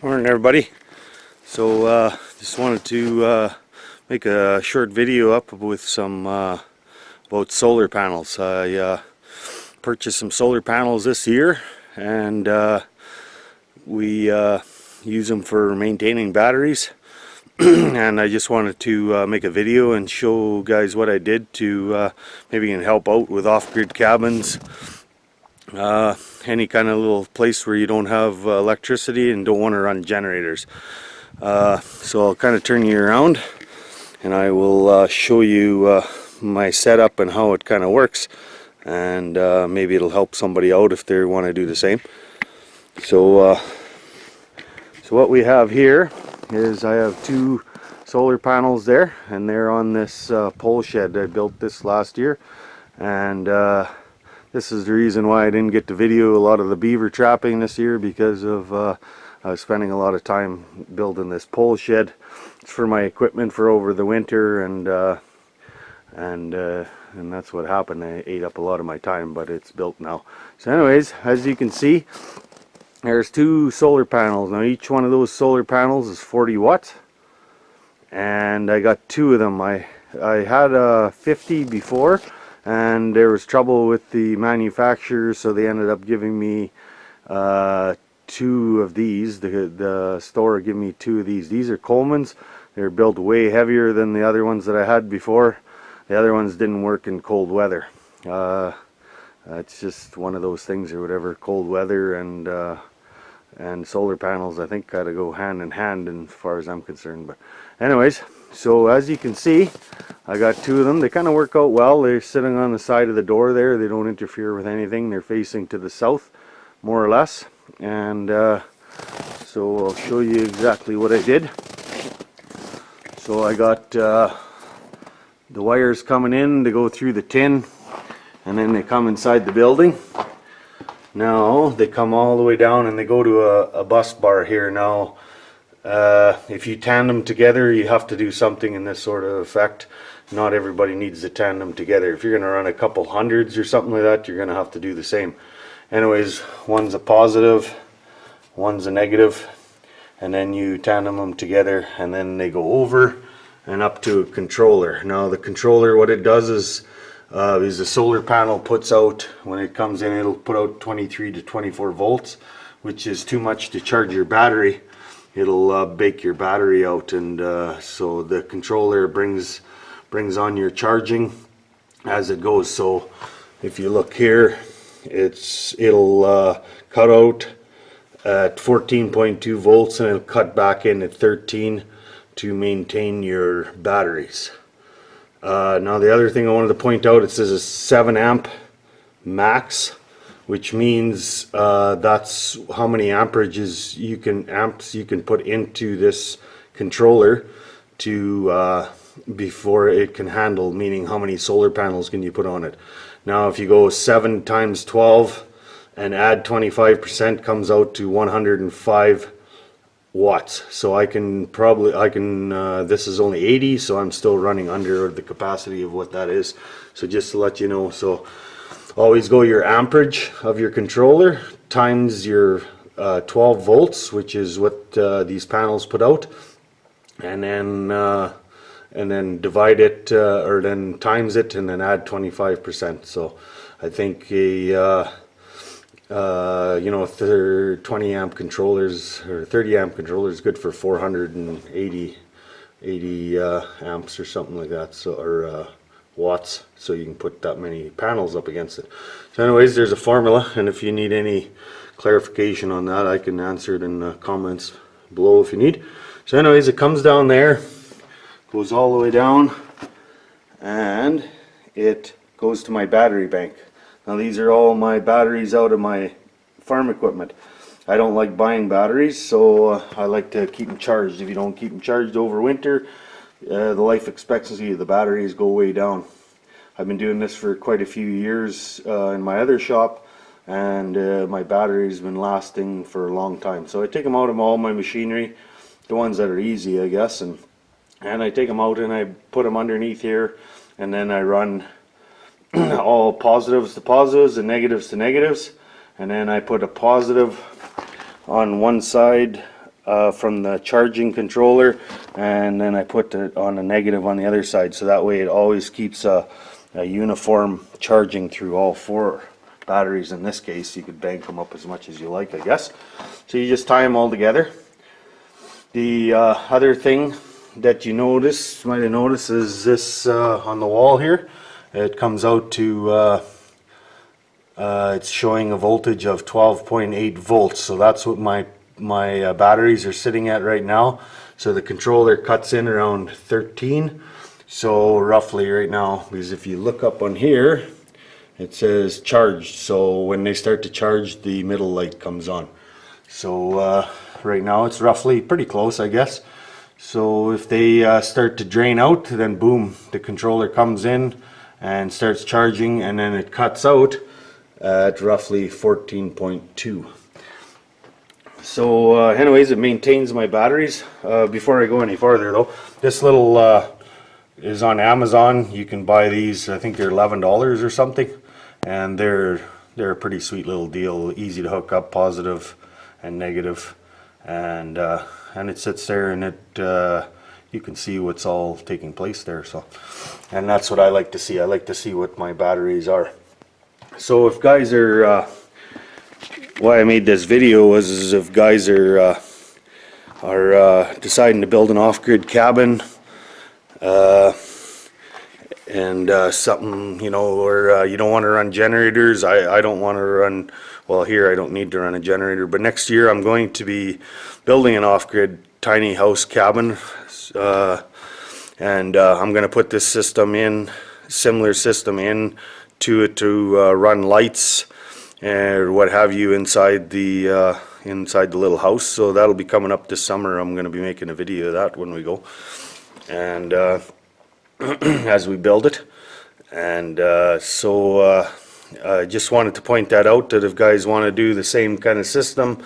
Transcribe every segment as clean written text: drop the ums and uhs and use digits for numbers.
Morning everybody. So just wanted to make a short video up with some about solar panels. I purchased some solar panels this year, and we use them for maintaining batteries. And I just wanted to make a video and show guys what I did to maybe can help out with off-grid cabins, any kind of little place where you don't have electricity and don't want to run generators. So I'll kind of turn you around and I will show you my setup and how it kind of works, and maybe it'll help somebody out if they want to do the same. So what we have here is I have two solar panels there, and they're on this pole shed. I built this last year, and this is the reason why I didn't get to video a lot of the beaver trapping this year, because of I was spending a lot of time building this pole shed. It's for my equipment for over the winter, and that's what happened. I ate up a lot of my time, but it's built now. So anyways, as you can see, there's two solar panels. Now each one of those solar panels is 40 watts, and I got two of them. I had 50 before, and there was trouble with the manufacturer, so they ended up giving me two of these. The store gave me two of these. These are Coleman's. They're built way heavier than the other ones that I had before. The other ones didn't work in cold weather. It's just one of those things or whatever. Cold weather and solar panels, I think, gotta go hand in hand as far as I'm concerned. But anyways, so as you can see, I got two of them. They kind of work out well. They're sitting on the side of the door there. They don't interfere with anything. They're facing to the south, more or less. And so I'll show you exactly what I did. So I got the wires coming in to go through the tin, and then they come inside the building. Now they come all the way down and they go to a bus bar here. Now if you tandem together, you have to do something in this sort of effect. Not everybody needs to tandem together. If you're going to run a couple hundreds or something like that, you're going to have to do the same. Anyways, one's a positive, one's a negative, and then you tandem them together, and then they go over and up to a controller. Now the controller, what it does is the solar panel puts out, when it comes in, it'll put out 23 to 24 volts, which is too much to charge your battery. It'll bake your battery out, and so the controller brings on your charging as it goes. So if you look here, it'll cut out at 14.2 volts, and it'll cut back in at 13 to maintain your batteries. Now the other thing I wanted to point out, it says a 7 amp max, which means that's how many amperages you can put into this controller to before it can handle, meaning how many solar panels can you put on it. Now if you go 7 times 12 and add 25%, comes out to 105 watts. So I can this is only 80, so I'm still running under the capacity of what that is. So just to let you know, so always go your amperage of your controller times your 12 volts, which is what these panels put out, and then divide it, or then times it, and then add 25%. So I think you know, 20 amp controllers or 30 amp controllers good for 480 amps or something like that, so, or watts, so you can put that many panels up against it. So anyways, there's a formula, and if you need any clarification on that, I can answer it in the comments below if you need. So anyways, it comes down there, goes all the way down, and it goes to my battery bank. Now these are all my batteries out of my farm equipment. I don't like buying batteries, so I like to keep them charged. If you don't keep them charged over winter, the life expectancy of the batteries go way down. I've been doing this for quite a few years in my other shop, and my battery's been lasting for a long time. So I take them out of all my machinery, the ones that are easy, I guess, and I take them out and I put them underneath here, and then I run all positives to positives and negatives to negatives, and then I put a positive on one side from the charging controller, and then I put it on a negative on the other side, so that way it always keeps a uniform charging through all 4 batteries. In this case, you could bank them up as much as you like, I guess. So you just tie them all together. The other thing that you might have noticed, is this on the wall here. It comes out to it's showing a voltage of 12.8 volts. So that's what my batteries are sitting at right now. So the controller cuts in around 13. So roughly right now, because if you look up on here, it says charged. So when they start to charge, the middle light comes on. So right now it's roughly pretty close, I guess. So if they start to drain out, then boom, the controller comes in and starts charging, and then it cuts out at roughly 14.2. So anyways, it maintains my batteries. Before I go any farther though, this little is on Amazon. You can buy these, I think they're $11 or something, and they're a pretty sweet little deal. Easy to hook up, positive and negative, and it sits there, and it you can see what's all taking place there. So, and that's what I like to see. I like to see what my batteries are. So if guys are why I made this video was if guys are deciding to build an off-grid cabin, and something, you know, or you don't want to run generators. I don't want to run, well, here I don't need to run a generator, but next year I'm going to be building an off-grid tiny house cabin, and I'm going to put this system in, similar system in to it to run lights and what have you inside the little house. So that'll be coming up this summer. I'm going to be making a video of that when we go, and as we build it. And so I just wanted to point that out, that if guys want to do the same kind of system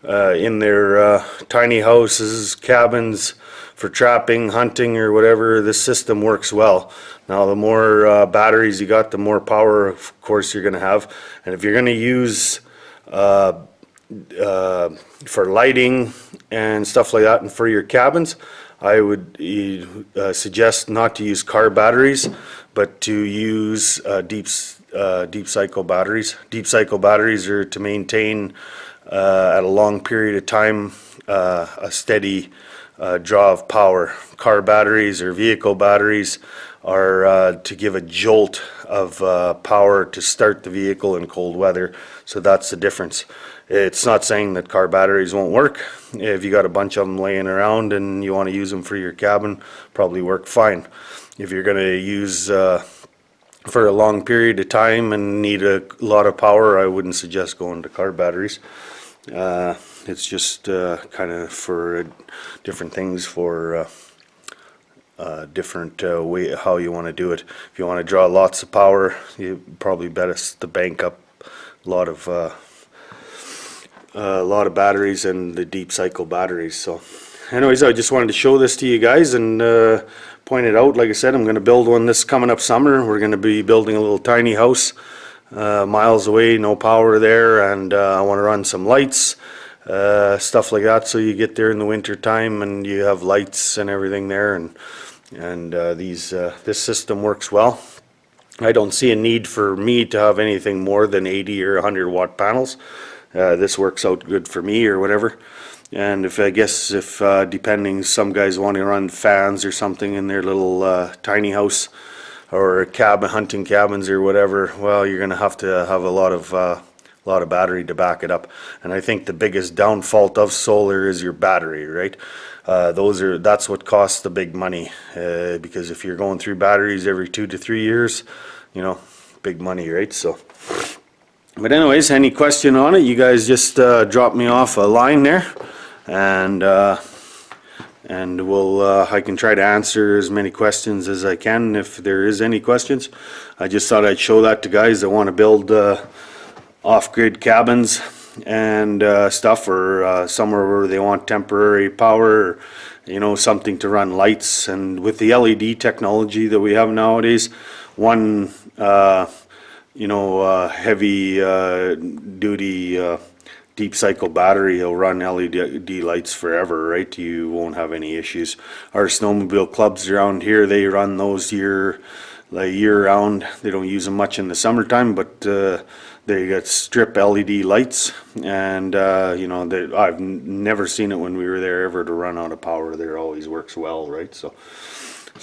in their tiny houses, cabins, for trapping, hunting, or whatever, this system works well. Now the more batteries you got, the more power of course you're going to have. And if you're going to use for lighting and stuff like that, and for your cabins, I would suggest not to use car batteries, but to use deep cycle batteries. Deep cycle batteries are to maintain at a long period of time a steady draw of power. Car batteries or vehicle batteries are to give a jolt of power to start the vehicle in cold weather. So that's the difference. It's not saying that car batteries won't work. If you got a bunch of them laying around and you want to use them for your cabin, probably work fine. If you're going to use for a long period of time and need a lot of power, I wouldn't suggest going to car batteries. It's just kind of for different things, for different way how you want to do it. If you want to draw lots of power, you probably best to bank up a lot of batteries and the deep cycle batteries. So anyways, I just wanted to show this to you guys and point it out. Like I said, I'm going to build one this coming up summer. We're going to be building a little tiny house miles away, no power there, and I want to run some lights, stuff like that, so you get there in the winter time and you have lights and everything there, and this system works well. I don't see a need for me to have anything more than 80 or 100 watt panels. This works out good for me or whatever. And if depending, some guys want to run fans or something in their little tiny house or hunting cabins or whatever, well, you're going to have a lot of battery to back it up. And I think the biggest downfall of solar is your battery, right? That's what costs the big money, because if you're going through batteries every 2 to 3 years, you know, big money, right? So, but anyways, any question on it, you guys just drop me off a line there, and I can try to answer as many questions as I can if there is any questions. I just thought I'd show that to guys that want to build off-grid cabins and stuff, or somewhere where they want temporary power, or, you know, something to run lights. And with the LED technology that we have nowadays, one heavy duty deep cycle battery, it'll run LED lights forever, right? You won't have any issues. Our snowmobile clubs around here, they run those year round. They don't use them much in the summertime, but they got strip LED lights, and you know, I've never seen it when we were there ever to run out of power. There always works well, right? So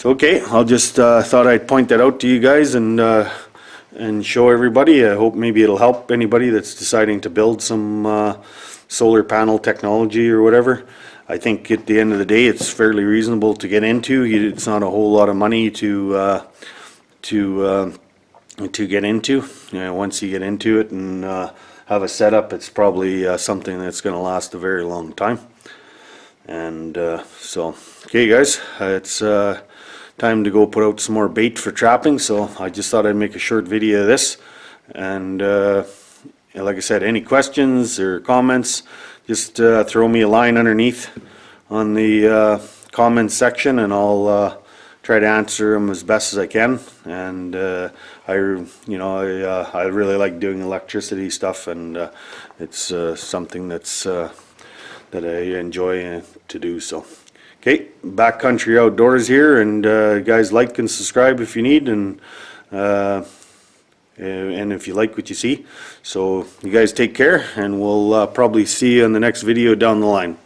okay, I'll just thought I'd point that out to you guys and show everybody. I hope maybe it'll help anybody that's deciding to build some solar panel technology or whatever. I think at the end of the day, it's fairly reasonable to get into. It's not a whole lot of money to get into. You know, once you get into it and have a setup, it's probably something that's going to last a very long time. And so, okay, guys, it's time to go put out some more bait for trapping. So I just thought I'd make a short video of this. And like I said, any questions or comments, just throw me a line underneath on the comments section, and I'll try to answer them as best as I can. And I really like doing electricity stuff, and it's something that's that I enjoy to do. So okay, Backcountry Outdoors here, and guys, like and subscribe if you need, and if you like what you see. So you guys take care, and we'll probably see you in the next video down the line.